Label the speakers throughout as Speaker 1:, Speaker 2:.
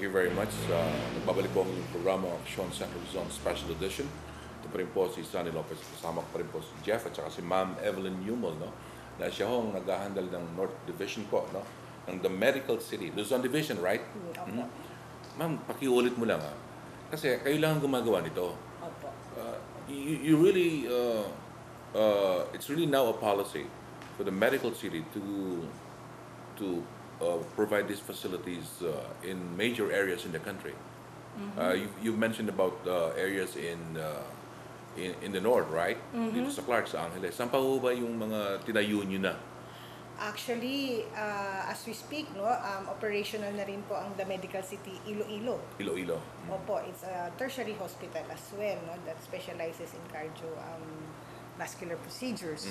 Speaker 1: you very much. Nagbabalik po ang inyong programa of Sean Central Zone Special Edition. Ito pa rin po si Sonny Lopez. Kasama ko pa rin po si Jeff at saka si Ma'am Evelyn Newmol, no? Na siya hong nag-handle ng North Division po, no? Ng The Medical City. Luzon Division, right?
Speaker 2: Opo.
Speaker 1: Ma'am, pakiulit mo lang, ha? Kasi kayo lang ang gumagawa nito.
Speaker 2: Opo.
Speaker 1: You really, it's really now a policy for the Medical City to provide these facilities in major areas in the country. You've mentioned about areas in the north, right? Dito sa Clark, sa Angeles. Saan pa ho ba yung mga tinayo nyo na?
Speaker 2: Actually, as we speak, no, operational na rin po ang The Medical City Iloilo.
Speaker 1: Iloilo.
Speaker 2: Opo, it's a tertiary hospital as well, no, that specializes in cardiovascular procedures.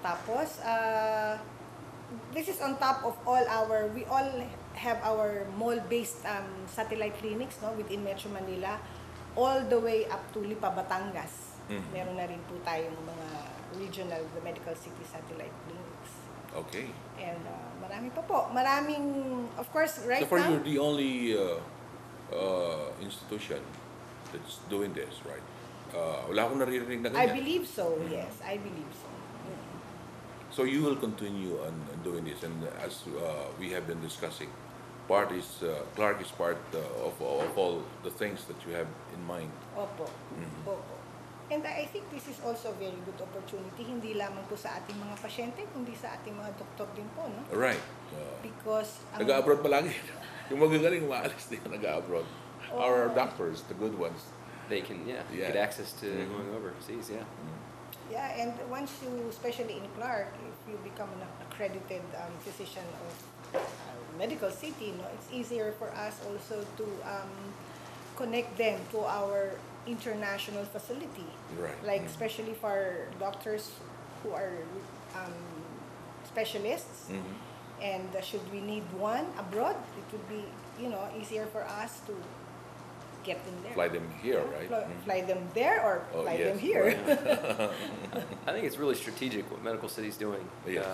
Speaker 2: Tapos, this is on top of we all have our mall-based satellite clinics, no, within Metro Manila, all the way up to Lipa, Batangas. Meron na rin po tayong mga regional The Medical City satellite clinics.
Speaker 1: Okay.
Speaker 2: And marami pa po. Maraming, of course, right
Speaker 1: So far,
Speaker 2: now.
Speaker 1: you're the only institution that's doing this, right? Wala akong naririnig na
Speaker 2: I
Speaker 1: ganyan.
Speaker 2: believe so, yes. I believe so.
Speaker 1: So you will continue on doing this, and as we have been discussing, Clark is part of all the things that you have in mind.
Speaker 2: Opo. Opo. And I think this is also a very good opportunity, hindi lamang po sa ating mga pasyente, kundi sa ating mga doktor din po, no?
Speaker 1: Right.
Speaker 2: Because
Speaker 1: Nag-abroad palagi. Yung magagaling, maalis din nag-abroad. Our doctors, the good ones.
Speaker 3: They can, get access to going overseas,
Speaker 2: yeah, and once you, especially in Clark, if you become an accredited physician of Medical City, no, it's easier for us also to connect them to our international facility.
Speaker 1: Right.
Speaker 2: Like especially for doctors who are specialists, and should we need one abroad, it would be easier for us to get them there.
Speaker 1: Fly them here, right?
Speaker 2: Fly them there or fly them here.
Speaker 1: Right.
Speaker 3: I think it's really strategic what Medical City's doing.
Speaker 1: Yes.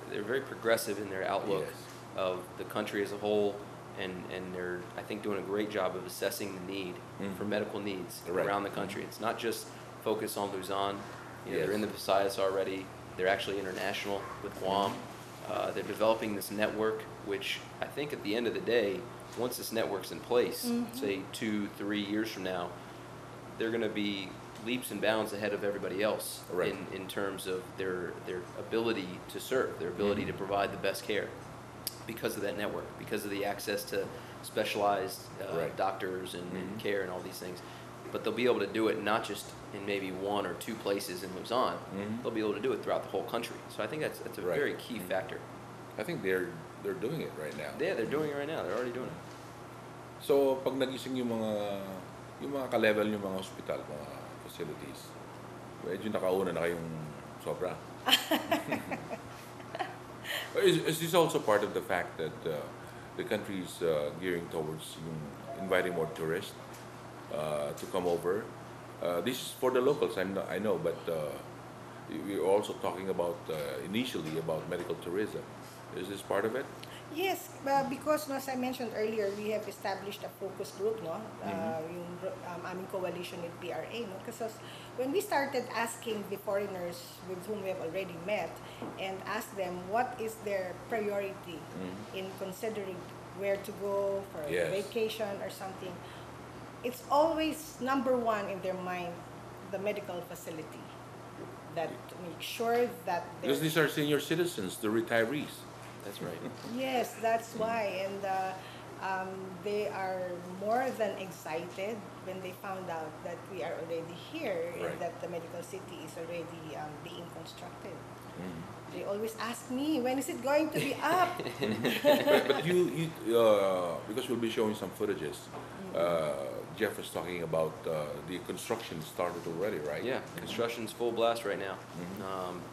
Speaker 3: They're very progressive in their outlook
Speaker 1: Yes.
Speaker 3: of the country as a whole, and they're, I think, doing a great job of assessing the need for medical needs
Speaker 1: Right.
Speaker 3: around the country. It's not just focused on Luzon. They're in the
Speaker 1: Yes.
Speaker 3: Visayas already. They're actually international with Guam. They're developing this network, which I think at the end of the day, once this network's in place, say 2-3 years from now, they're going to be leaps and bounds ahead of everybody else
Speaker 1: Right.
Speaker 3: in terms of their ability to serve, their ability to provide the best care because of that network, because of the access to specialized
Speaker 1: Right.
Speaker 3: doctors and care and all these things. But they'll be able to do it not just in maybe 1 or 2 places in Luzon. They'll be able to do it throughout the whole country. So I think that's a
Speaker 1: Right.
Speaker 3: very key factor.
Speaker 1: I think they're doing it right now.
Speaker 3: Yeah, they're doing it right now. They're already doing it.
Speaker 1: So pag nagising yung mga ka-level yung mga hospital, mga facilities, medyo nakauna na kayong sobra. Is this also part of the fact that the country is gearing towards inviting more tourists to come over? This is for the locals, I know, but we're also talking about initially about medical tourism. Is this part of it?
Speaker 2: Yes, because as I mentioned earlier, we have established a focus group, no? Yung aming coalition with PRA, no? Because when we started asking the foreigners with whom we have already met and asked them what is their priority in considering where to go for
Speaker 1: Yes.
Speaker 2: vacation or something, it's always number 1 in their mind, the medical facility. That to make sure that
Speaker 1: Because these are senior citizens, the retirees.
Speaker 3: That's right.
Speaker 2: yes, that's why, and they are more than excited when they found out that we are already here
Speaker 1: Right.
Speaker 2: and that the medical city is already being constructed. They always ask me, when is it going to be up?
Speaker 1: But you because we'll be showing some footages. Jeff was talking about the construction started already, right?
Speaker 3: Yeah, construction's full blast right now.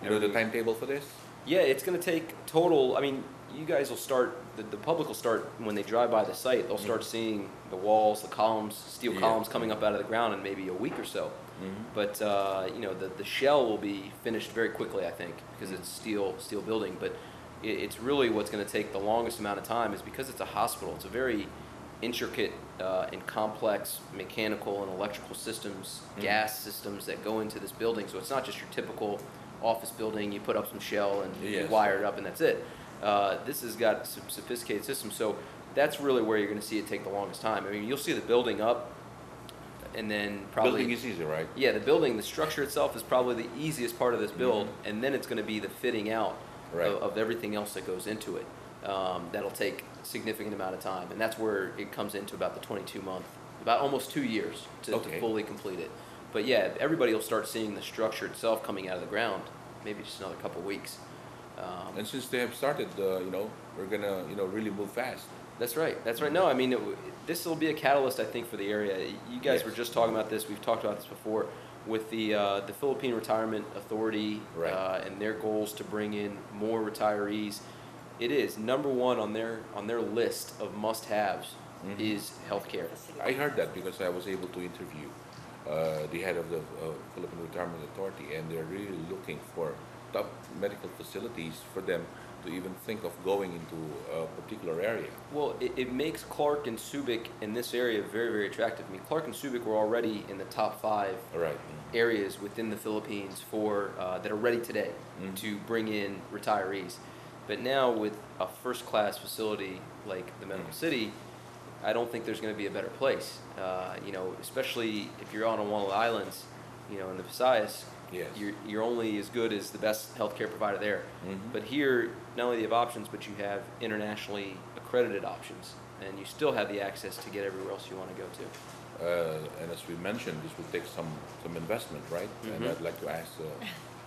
Speaker 1: You know the timetable for this?
Speaker 3: Yeah, it's going to take total. I mean, you guys will start. The public will start when they drive by the site. They'll start seeing the walls, the columns, steel columns coming up out of the ground in maybe a week or so. But the shell will be finished very quickly, I think, because it's steel building. But it's really what's going to take the longest amount of time is because it's a hospital. It's a very intricate and complex mechanical and electrical systems, gas systems that go into this building. So it's not just your typical office building. You put up some shell and you wire it up and that's it. This has got some sophisticated systems. So that's really where you're going to see it take the longest time. I mean, you'll see the building up, and then probably
Speaker 1: building is easy, right?
Speaker 3: Yeah, the structure itself is probably the easiest part of this build, and then it's going to be the fitting out of everything else that goes into it. That'll take a significant amount of time, and that's where it comes into about the 22-month, about almost 2 years to fully complete it. But yeah, everybody will start seeing the structure itself coming out of the ground, maybe just another couple of weeks.
Speaker 1: And since they have started, we're gonna, really move fast.
Speaker 3: That's right. That's right. No, I mean, this will be a catalyst, I think, for the area. You guys were just talking about this. We've talked about this before with the Philippine Retirement Authority and their goals to bring in more retirees. It is number one on their list of must-haves is healthcare.
Speaker 1: I heard that because I was able to interview the head of the Philippine Retirement Authority, and they're really looking for top medical facilities for them to even think of going into a particular area.
Speaker 3: Well, it makes Clark and Subic in this area very, very attractive. I mean, Clark and Subic were already in the top 5 areas within the Philippines for that are ready today to bring in retirees. But now with a first-class facility like the Medical City, I don't think there's going to be a better place. Especially if you're on one of the islands, in the Visayas.
Speaker 1: Yes.
Speaker 3: You're only as good as the best healthcare provider there. But here, not only do you have options, but you have internationally accredited options, and you still have the access to get everywhere else you want to go to.
Speaker 1: And as we mentioned, this will take some investment, right? And I'd like to ask,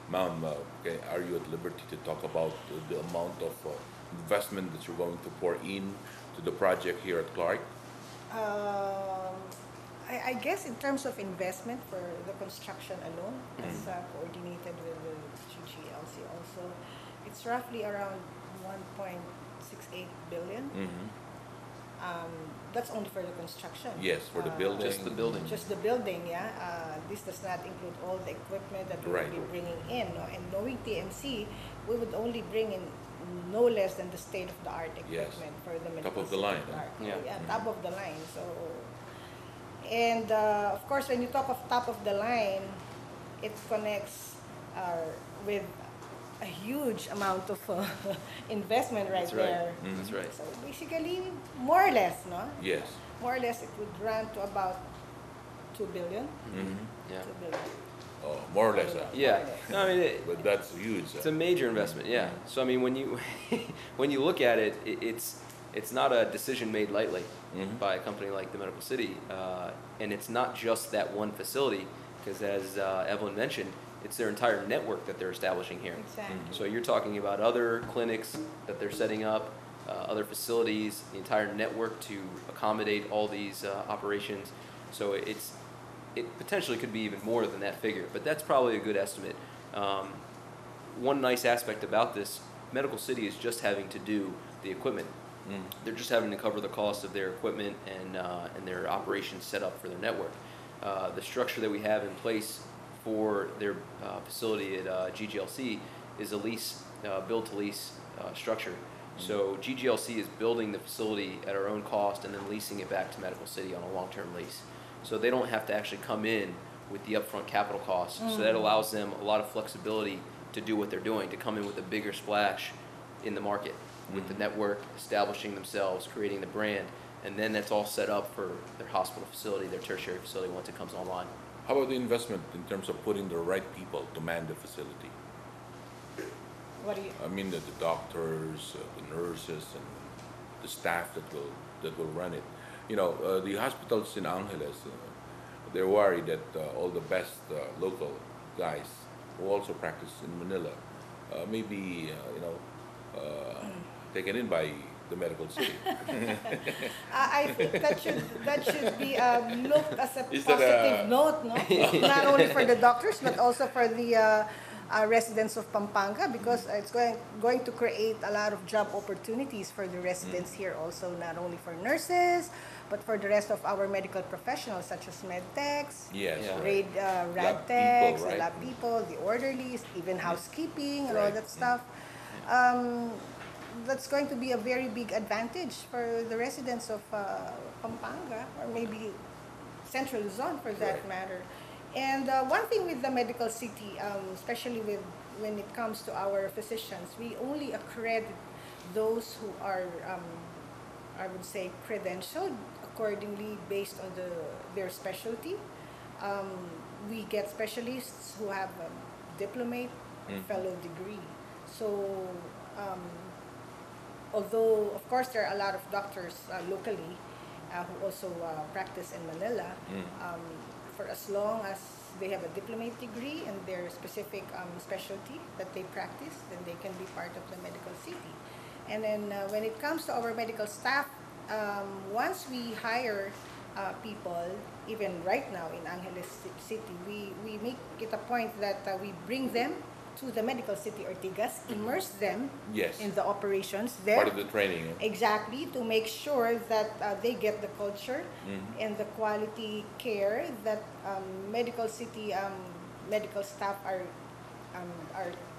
Speaker 1: Ma'am, are you at liberty to talk about the amount of investment that you're going to pour in to the project here at Clark?
Speaker 2: I guess in terms of investment for the construction alone, as coordinated with the GGLC also, it's roughly around 1.68 billion. That's only for the construction.
Speaker 1: Yes, for the building.
Speaker 3: Just the building.
Speaker 2: Just the building, yeah. This does not include all the equipment that we will be bringing in. No? And knowing TMC, we would only bring in no less than the state-of-the-art equipment for the medical
Speaker 1: top of the line.
Speaker 2: Top of the line. So. And of course, when you talk of top of the line, it connects with a huge amount of investment right there.
Speaker 3: That's right.
Speaker 2: So basically, more or less, no?
Speaker 1: Yes.
Speaker 2: More or less, it would run to about 2 billion.
Speaker 3: Yeah.
Speaker 2: 2 billion.
Speaker 1: Oh, more or less.
Speaker 3: Yeah. No, I mean,
Speaker 1: but that's huge.
Speaker 3: It's a major investment. Yeah. So I mean, when you when you look at it, it's not a decision made lightly by a company like the Medical City, and it's not just that one facility, because as Evelyn mentioned, it's their entire network that they're establishing here.
Speaker 2: Exactly.
Speaker 3: So you're talking about other clinics that they're setting up, other facilities, the entire network to accommodate all these operations. So it potentially could be even more than that figure, but that's probably a good estimate. One nice aspect about this, Medical City is just having to do the equipment. They're just having to cover the cost of their equipment and their operations set up for their network. The structure that we have in place for their facility at GGLC is a lease, build-to-lease structure. So GGLC is building the facility at our own cost and then leasing it back to Medical City on a long-term lease. So they don't have to actually come in with the upfront capital costs. So that allows them a lot of flexibility to do what they're doing, to come in with a bigger splash in the market, with the network, establishing themselves, creating the brand, and then that's all set up for their hospital facility, their tertiary facility once it comes online.
Speaker 1: How about the investment in terms of putting the right people to man the facility?
Speaker 2: What do you?
Speaker 1: I mean, the doctors, the nurses, and the staff that will run it. The hospitals in Angeles, they're worried that all the best local guys who also practice in Manila maybe taken in by the Medical City.
Speaker 2: I think that should be looked as a positive note, no? Not only for the doctors but also for the residents of Pampanga, because it's going to create a lot of job opportunities for the residents here also, not only for nurses but for the rest of our medical professionals such as med techs, rad techs, lab people, the orderlies, even housekeeping and all that stuff. that's going to be a very big advantage for the residents of Pampanga, or maybe Central Luzon for that
Speaker 1: Right.
Speaker 2: matter. And one thing with the medical city, especially when it comes to our physicians, we only accredit those who are, I would say, credentialed accordingly based on their specialty. Um, we get specialists who have a diplomate, fellow degree. So, um, although of course there are a lot of doctors locally who also practice in Manila, um, for as long as they have a diplomate degree and their specific specialty that they practice, then they can be part of the medical city. And then when it comes to our medical staff, once we hire people, even right now in Angeles City, we make it a point that we bring them to the medical city Ortigas, immerse them
Speaker 1: Yes.
Speaker 2: in the operations there.
Speaker 1: Part of the training.
Speaker 2: Exactly, to make sure that they get the culture
Speaker 1: Mhm.
Speaker 2: and the quality care that medical city medical staff are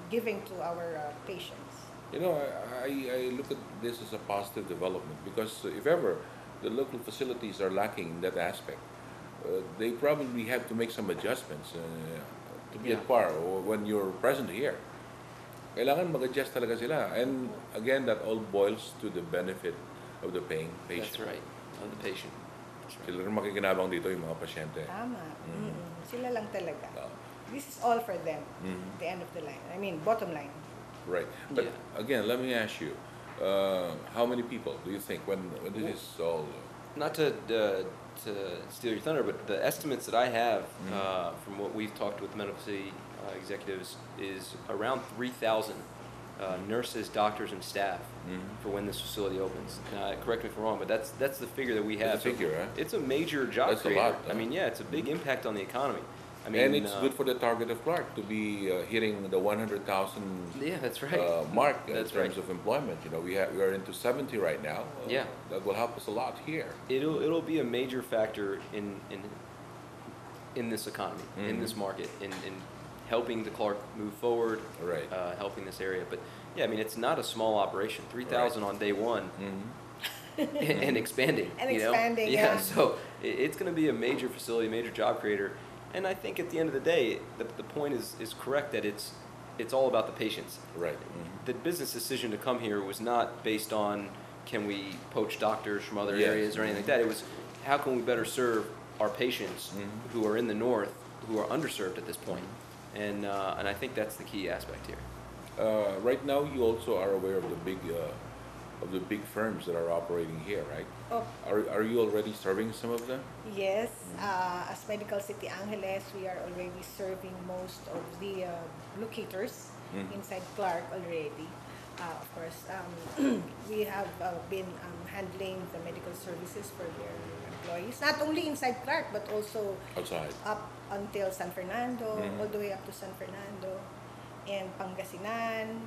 Speaker 2: giving to our patients.
Speaker 1: You know, I look at this as a positive development because if ever the local facilities are lacking in that aspect, they probably have to make some adjustments to be
Speaker 3: Yeah.
Speaker 1: at par or when you're present here. Kailangan mag-adjust talaga sila. And again, that all boils to the benefit of the paying patient.
Speaker 3: That's right, of the patient. That's right.
Speaker 1: Sila rin makikinabang dito yung mga pasyente.
Speaker 2: Tama.
Speaker 1: Mhm.
Speaker 2: Sila lang talaga.
Speaker 1: Uh,
Speaker 2: This is all for them.
Speaker 1: Mhm.
Speaker 2: The end of the line. I mean, bottom line.
Speaker 1: Right. But
Speaker 3: Yeah.
Speaker 1: again, let me ask you, how many people do you think when this is all...
Speaker 3: Not to steal your thunder, but the estimates that I have from what we've talked with medical city executives is around 3,000 nurses, doctors, and staff for when this facility opens. Correct me if I'm wrong, but that's the figure that we have.
Speaker 1: That's a figure, huh?
Speaker 3: It's a major job
Speaker 1: That's a
Speaker 3: creator.
Speaker 1: lot,
Speaker 3: I mean, yeah, it's a big impact on the economy. I mean,
Speaker 1: And it's good for the target of Clark to be hitting the 100,000
Speaker 3: Yeah, that's right.
Speaker 1: mark in
Speaker 3: That's
Speaker 1: terms
Speaker 3: right.
Speaker 1: of employment. You know, we are into 70 right now.
Speaker 3: Yeah.
Speaker 1: That will help us a lot here.
Speaker 3: It'll be a major factor in this economy, in this market, in helping the Clark move forward,
Speaker 1: Right.
Speaker 3: helping this area. But yeah, I mean, it's not a small operation. 3,000 on day one, and expanding.
Speaker 2: And
Speaker 3: you know?
Speaker 2: expanding,
Speaker 3: Yeah.
Speaker 2: yeah.
Speaker 3: So it's going to be a major facility, major job creator. And I think at the end of the day, the point is correct that it's all about the patients.
Speaker 1: Right.
Speaker 3: The business decision to come here was not based on can we poach doctors from other
Speaker 1: Yes.
Speaker 3: areas or anything like that. It was how can we better serve our patients who are in the north who are underserved at this point. And I think that's the key aspect here.
Speaker 1: Right now, you also are aware of the big firms that are operating here, right?
Speaker 2: Oh,
Speaker 1: Are you already serving some of them?
Speaker 2: yes, as Medical City Angeles, we are already serving most of the locators inside Clark already. Of course, we have been handling the medical services for their employees, not only inside Clark, but also
Speaker 1: Outside.
Speaker 2: up until San Fernando,
Speaker 1: Mhm.
Speaker 2: all the way up to San Fernando, and Pangasinan,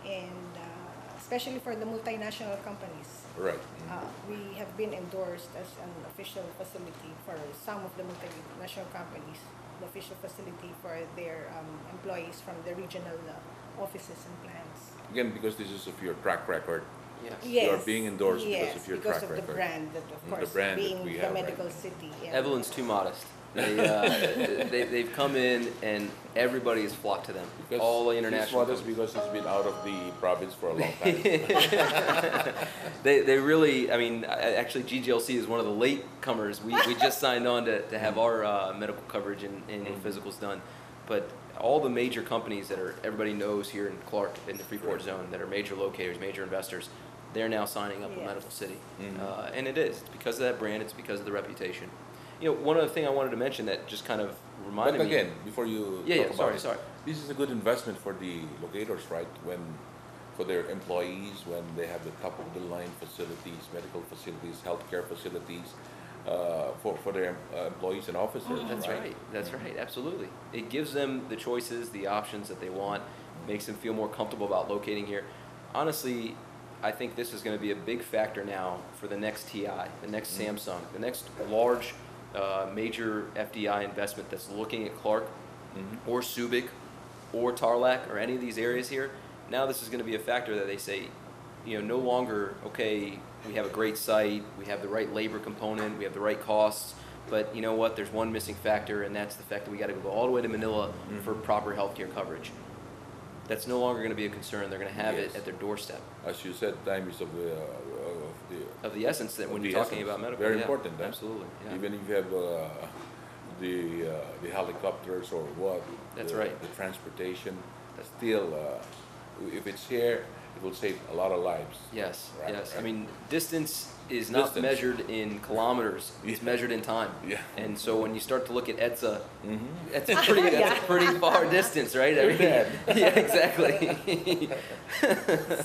Speaker 2: and especially for the multinational companies.
Speaker 1: Right.
Speaker 2: We have been endorsed as an official facility for some of the multinational companies, the official facility for their employees from the regional offices and plants.
Speaker 1: Again, because this is of your track record.
Speaker 3: Yes.
Speaker 2: Yes.
Speaker 1: You are being endorsed because
Speaker 2: yes,
Speaker 1: of your
Speaker 2: because
Speaker 1: track
Speaker 2: of
Speaker 1: record.
Speaker 2: the brand that, of
Speaker 1: The
Speaker 2: course,
Speaker 1: brand that
Speaker 2: being
Speaker 1: we
Speaker 2: the
Speaker 1: have right
Speaker 2: medical
Speaker 1: now.
Speaker 2: city. And
Speaker 3: Evelyn's too modest. They've come in and everybody has flocked to them.
Speaker 1: Because
Speaker 3: All the
Speaker 1: he's
Speaker 3: international.
Speaker 1: modest because he's been out of the province for a long time.
Speaker 3: They really, I mean, actually GGLC is one of the late comers. We just signed on to have our medical coverage and physicals done. But all the major companies that everybody knows here in Clark, in the Freeport zone, that are major locators, major investors, they're now signing up with
Speaker 2: Yes.
Speaker 3: Medical City. And it is. It's because of that brand. It's because of the reputation. You know, one other thing I wanted to mention that just kind of reminded
Speaker 1: But
Speaker 3: me.
Speaker 1: again, before you
Speaker 3: Yeah,
Speaker 1: talk
Speaker 3: yeah,
Speaker 1: about
Speaker 3: sorry.
Speaker 1: this is a good investment for the locators, right? For their employees, when they have the top of the line facilities, medical facilities, healthcare facilities, for their employees and officers.
Speaker 3: That's right. That's right. Absolutely. It gives them the choices, the options that they want, makes them feel more comfortable about locating here. Honestly, I think this is going to be a big factor now for the next TI, the next Samsung, the next large major FDI investment that's looking at Clark or Subic or Tarlac or any of these areas here. Now this is going to be a factor that they say, no longer, okay, we have a great site, we have the right labor component, we have the right costs, but you know what, there's one missing factor, and that's the fact that we got to go all the way to Manila for proper healthcare coverage. That's no longer going to be a concern. They're going to have it at their doorstep.
Speaker 1: As you said, time is
Speaker 3: Of the essence that when
Speaker 1: the
Speaker 3: you're talking
Speaker 1: essence.
Speaker 3: about medical.
Speaker 1: Very
Speaker 3: yeah,
Speaker 1: important. Eh?
Speaker 3: Absolutely. Yeah.
Speaker 1: Even if you have the helicopters or what.
Speaker 3: That's right.
Speaker 1: The transportation. Still, if it's here, it will save a lot of lives.
Speaker 3: Yes,
Speaker 1: Right,
Speaker 3: yes.
Speaker 1: right.
Speaker 3: I mean, distance is not measured in kilometers. It's measured in time.
Speaker 1: Yeah.
Speaker 3: And so when you start to look at ETSA,
Speaker 1: Mm-hmm.
Speaker 3: that's a pretty far distance, right? I mean, yeah, exactly.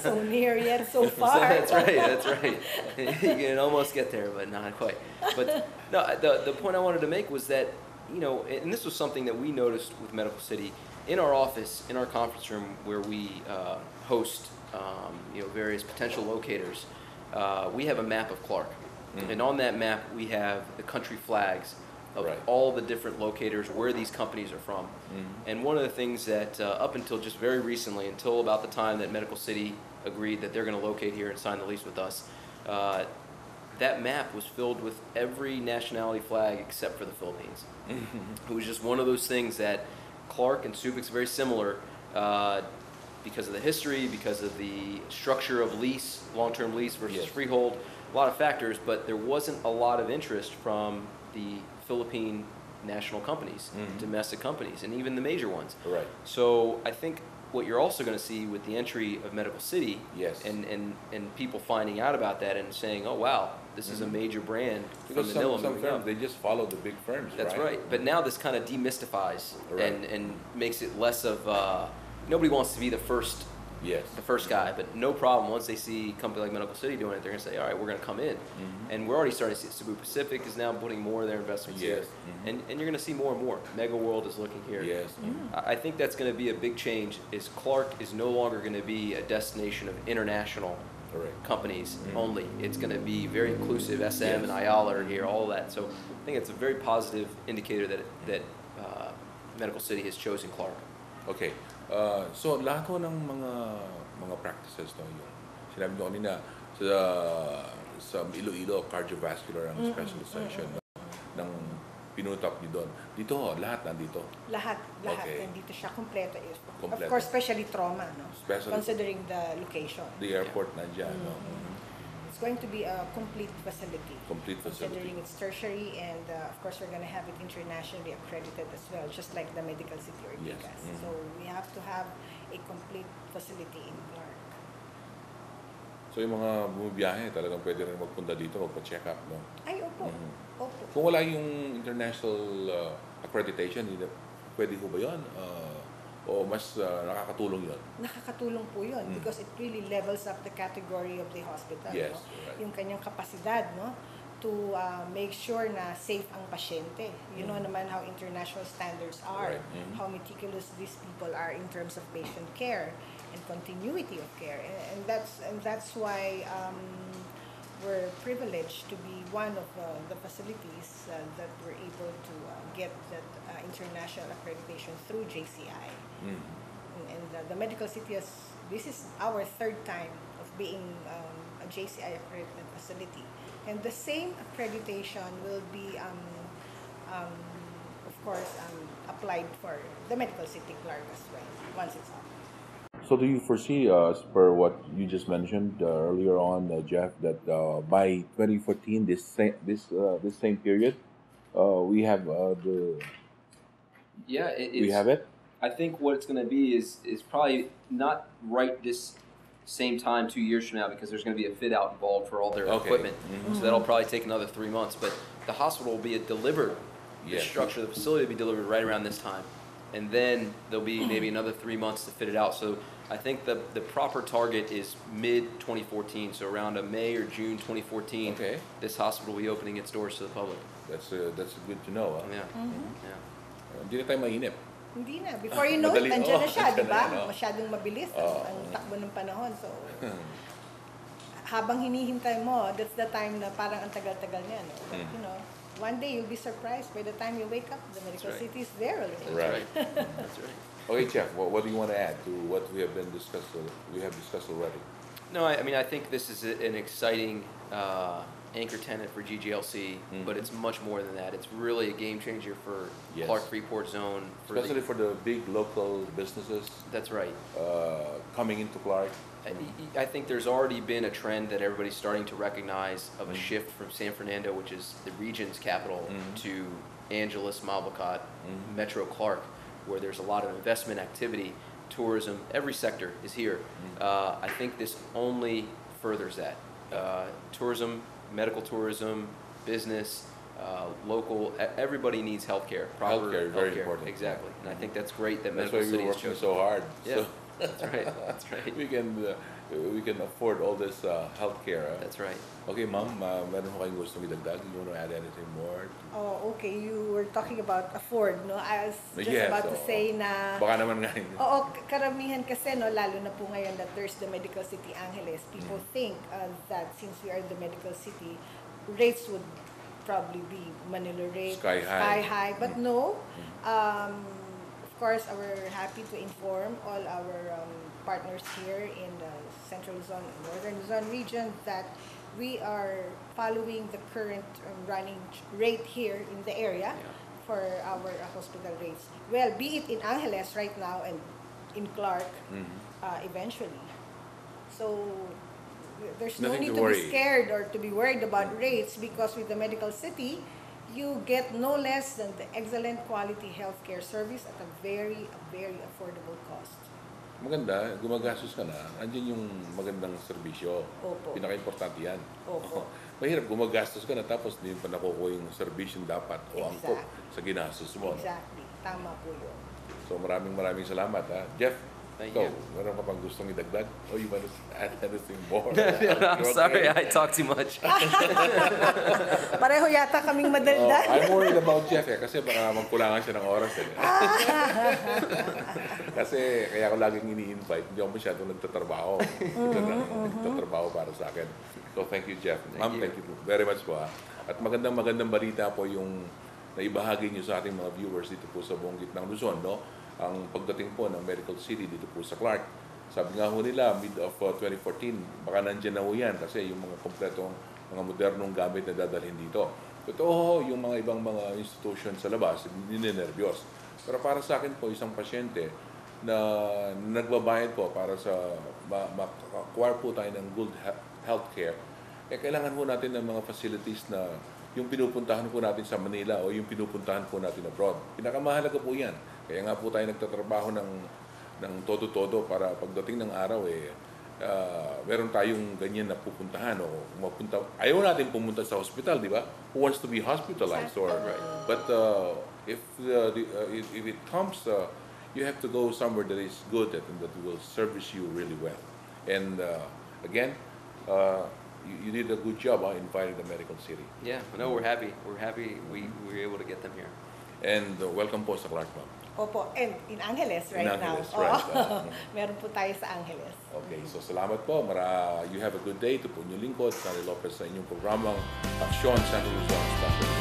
Speaker 2: So near yet so
Speaker 3: So
Speaker 2: far.
Speaker 3: that's right. That's right. You can almost get there, but not quite. But no, the point I wanted to make was that, and this was something that we noticed with Medical City in our office, in our conference room where we host, various potential locators. We have a map of Clark, and on that map we have the country flags of
Speaker 1: Right.
Speaker 3: all the different locators, where these companies are from. And one of the things that up until just very recently, until about the time that Medical City agreed that they're going to locate here and sign the lease with us, that map was filled with every nationality flag except for the Philippines. It was just one of those things that Clark and Supic's very similar because of the history, because of the structure of lease, long-term lease versus
Speaker 1: Yes.
Speaker 3: freehold, a lot of factors, but there wasn't a lot of interest from the Philippine national companies, domestic companies, and even the major ones.
Speaker 1: Right.
Speaker 3: So I think what you're also going to see with the entry of Medical City,
Speaker 1: Yes.
Speaker 3: and people finding out about that and saying, oh wow, this is a major brand
Speaker 1: Because
Speaker 3: from Manila
Speaker 1: some
Speaker 3: moving
Speaker 1: firms,
Speaker 3: up.
Speaker 1: they just follow the big firms,
Speaker 3: That's right. But now this kind of demystifies
Speaker 1: Right.
Speaker 3: and makes it less of nobody wants to be the first
Speaker 1: Yes.
Speaker 3: guy, but no problem. Once they see a company like Medical City doing it, they're going to say, all right, we're going to come in. And we're already starting to see Cebu Pacific is now putting more of their investments
Speaker 1: Yes.
Speaker 3: here. And you're going to see more and more. Mega World is looking here.
Speaker 1: Yes.
Speaker 3: I think that's going to be a big change. Is Clark is no longer going to be a destination of international
Speaker 1: Correct.
Speaker 3: companies only. It's going to be very inclusive. SM and
Speaker 1: Yes.
Speaker 3: Ayala are here, all that. So I think it's a very positive indicator that Medical City has chosen Clark.
Speaker 1: Okay. So lahat ho ng mga practices no, yung sinabi ko kanina sa Iloilo cardiovascular ang specialization ng pinutok niyo doon. Dito ho, lahat nandito.
Speaker 2: Lahat.
Speaker 1: Okay.
Speaker 2: Nandito siya, kompleto. Of
Speaker 1: Kompleto.
Speaker 2: course, especially trauma, no?
Speaker 1: Especially-
Speaker 2: Considering the location.
Speaker 1: The airport nandiyan, no?
Speaker 2: It's going to be a complete facility.
Speaker 1: Complete facility.
Speaker 2: Considering it's tertiary, and of course, we're going to have it internationally accredited as well, just like the Medical City
Speaker 1: Yes.
Speaker 2: Ortigas. So we have to have a complete facility in Clark.
Speaker 1: So yung mga bumibiyahe, talagang pwede rin magpunta dito, magpa-check up, no?
Speaker 2: Ay, opo. Opo.
Speaker 1: Kung wala yung international accreditation, pwede ho ba yun? O mas nakakatulong yun?
Speaker 2: Nakakatulong po yun because it really levels up the category of the hospital.
Speaker 1: Yes,
Speaker 2: no?
Speaker 1: right.
Speaker 2: Yung kanyang kapasidad, no? To make sure na safe ang pasyente. You know naman how international standards are,
Speaker 1: Right.
Speaker 2: how meticulous these people are in terms of patient care and continuity of care. And that's why we're privileged to be one of the facilities that were able to get that international accreditation through JCI. And the Medical City this is our third time of being a JCI accredited facility. And the same accreditation will be, of course, applied for the Medical City Clark as well, once it's up.
Speaker 1: So do you foresee, as per what you just mentioned earlier on, Jeff, that by 2014, this same period, we have
Speaker 3: Yeah,
Speaker 1: we have it?
Speaker 3: I think what it's going to be is probably not right this same time 2 years from now, because there's going to be a fit out involved for all their
Speaker 1: Okay.
Speaker 3: equipment. So that'll probably take another 3 months. But the hospital will be delivered. The
Speaker 1: Yes.
Speaker 3: structure of the facility will be delivered right around this time, and then there'll be maybe another 3 months to fit it out. So I think the proper target is mid 2014. So around a May or June 2014,
Speaker 1: Okay.
Speaker 3: this hospital will be opening its doors to the public.
Speaker 1: That's good to know.
Speaker 3: Yeah, yeah.
Speaker 1: Hindi na tayo mainip.
Speaker 2: Hindi na. Before you know it,
Speaker 1: Madali-
Speaker 2: nandiyan na siya,
Speaker 1: nandiyan
Speaker 2: di ba?
Speaker 1: na yan, oh.
Speaker 2: Masyadong mabilis ang takbo ng panahon. So, habang hinihintay mo, that's the time na parang ang tagal-tagal niya. No? But, you know, one day you'll be surprised by the time you wake up, the Medical
Speaker 3: That's right.
Speaker 2: City is there already.
Speaker 1: Right.
Speaker 3: That's right.
Speaker 1: Okay, Jeff, what do you want to add to what we have discussed already?
Speaker 3: No, I mean, I think this is an exciting anchor tenant for GGLC, but it's much more than that. It's really a game changer for
Speaker 1: Yes.
Speaker 3: Clark Freeport Zone.
Speaker 1: Especially for the big local businesses
Speaker 3: That's right.
Speaker 1: coming into Clark.
Speaker 3: I think there's already been a trend that everybody's starting to recognize of a shift from San Fernando, which is the region's capital, to Angeles, Malvacat, Metro Clark, where there's a lot of investment activity, tourism, every sector is here. I think this only furthers that. Tourism, medical tourism, business, local, everybody needs healthcare. Proper
Speaker 1: Healthcare, very important.
Speaker 3: Exactly. And I think that's great that
Speaker 1: That's
Speaker 3: Medical
Speaker 1: why
Speaker 3: City
Speaker 1: we're
Speaker 3: is
Speaker 1: working
Speaker 3: chosen.
Speaker 1: so hard.
Speaker 3: Yeah,
Speaker 1: So
Speaker 3: that's right. That's right.
Speaker 1: we can afford all this healthcare.
Speaker 3: That's right.
Speaker 1: Okay, ma'am, meron ko kayong gustong idagdag? You want to add anything more?
Speaker 2: Oh, okay. You were talking about afford, no? I was just
Speaker 1: Yes,
Speaker 2: about to
Speaker 1: oo.
Speaker 2: say na...
Speaker 1: Baka naman nga hindi.
Speaker 2: Oo, karamihan kasi, no, lalo na po ngayon that there's the Medical City Angeles, people think that since we are the Medical City, rates would probably be Manila rate,
Speaker 1: Sky high.
Speaker 2: But no, of course, we're happy to inform all our partners here in the Central Luzon and Northern Luzon region that we are following the current running rate here in the area for our hospital rates. Well, be it in Angeles right now and in Clark eventually. So there's no
Speaker 1: Nothing
Speaker 2: need
Speaker 1: to
Speaker 2: to be
Speaker 1: worry.
Speaker 2: scared or to be worried about rates because with the Medical City, you get no less than the excellent quality healthcare service at a very affordable cost.
Speaker 1: Maganda, gumagastos ka na, andyan yung magandang serbisyo.
Speaker 2: Opo.
Speaker 1: Pinaka-importante yan.
Speaker 2: Opo.
Speaker 1: Mahirap gumagastos ka na tapos hindi pa nakukuha yung serbisyo dapat o angkop sa ginastos mo. No?
Speaker 2: Exactly. Tama po yun.
Speaker 1: So maraming salamat. Ha? Jeff,
Speaker 3: Thank
Speaker 1: ikaw,
Speaker 3: you.
Speaker 1: meron ka pang gustong idagdag? O you want to add anything more?
Speaker 3: I'm
Speaker 1: You
Speaker 3: sorry,
Speaker 1: okay?
Speaker 3: I talk too much.
Speaker 2: Pareho yata kaming madaldal.
Speaker 1: I'm worried about Jeff kasi baka magkulangan siya ng oras. Kasi kaya ako laging ini-invite, hindi ako masyadong nagtatrabaho. Ito lang nagtatrabaho para sa akin. So thank you, Jeff. Ma'am, thank you very much po. At magandang balita po yung naibahagi niyo sa ating mga viewers dito po sa buong gitnang Luzon, no? Ang pagdating po ng Medical City dito po sa Clark. Sabi nga ho nila, mid of 2014, baka nandiyan na ho yan kasi yung mga kompletong, mga modernong gamit na dadalhin dito. Totoo ho, yung mga ibang mga institution sa labas, hindi ninenervyos. Pero para sa akin po, isang pasyente na nagbabayad po para sa makakuha po tayo ng good healthcare, kailangan po natin ng mga facilities na yung pinupuntahan po natin sa Manila o yung pinupuntahan po natin abroad. Pinakamahalaga po yan. Kaya nga po tayo nagtatrabaho ng todo-todo para pagdating ng araw meron tayong ganyan na pupuntahan o mapunta. Ayaw natin pumunta sa hospital, di ba? Who wants to be hospitalized? But if it comes, you have to go somewhere that is good and that will service you really well. And again, you did a good job inviting the Medical City.
Speaker 3: Yeah, no, we're happy. We're happy we were able to get them here.
Speaker 1: And welcome po sa Clark, ma'am.
Speaker 2: Opo, and in Angeles right
Speaker 1: Angeles,
Speaker 2: now.
Speaker 1: right.
Speaker 2: Meron po tayo sa Angeles.
Speaker 1: Okay, so salamat po. You have a good day. Ito po inyong lingkod, Sandy Lopez sa inyong programang Aksyon San Luzon Special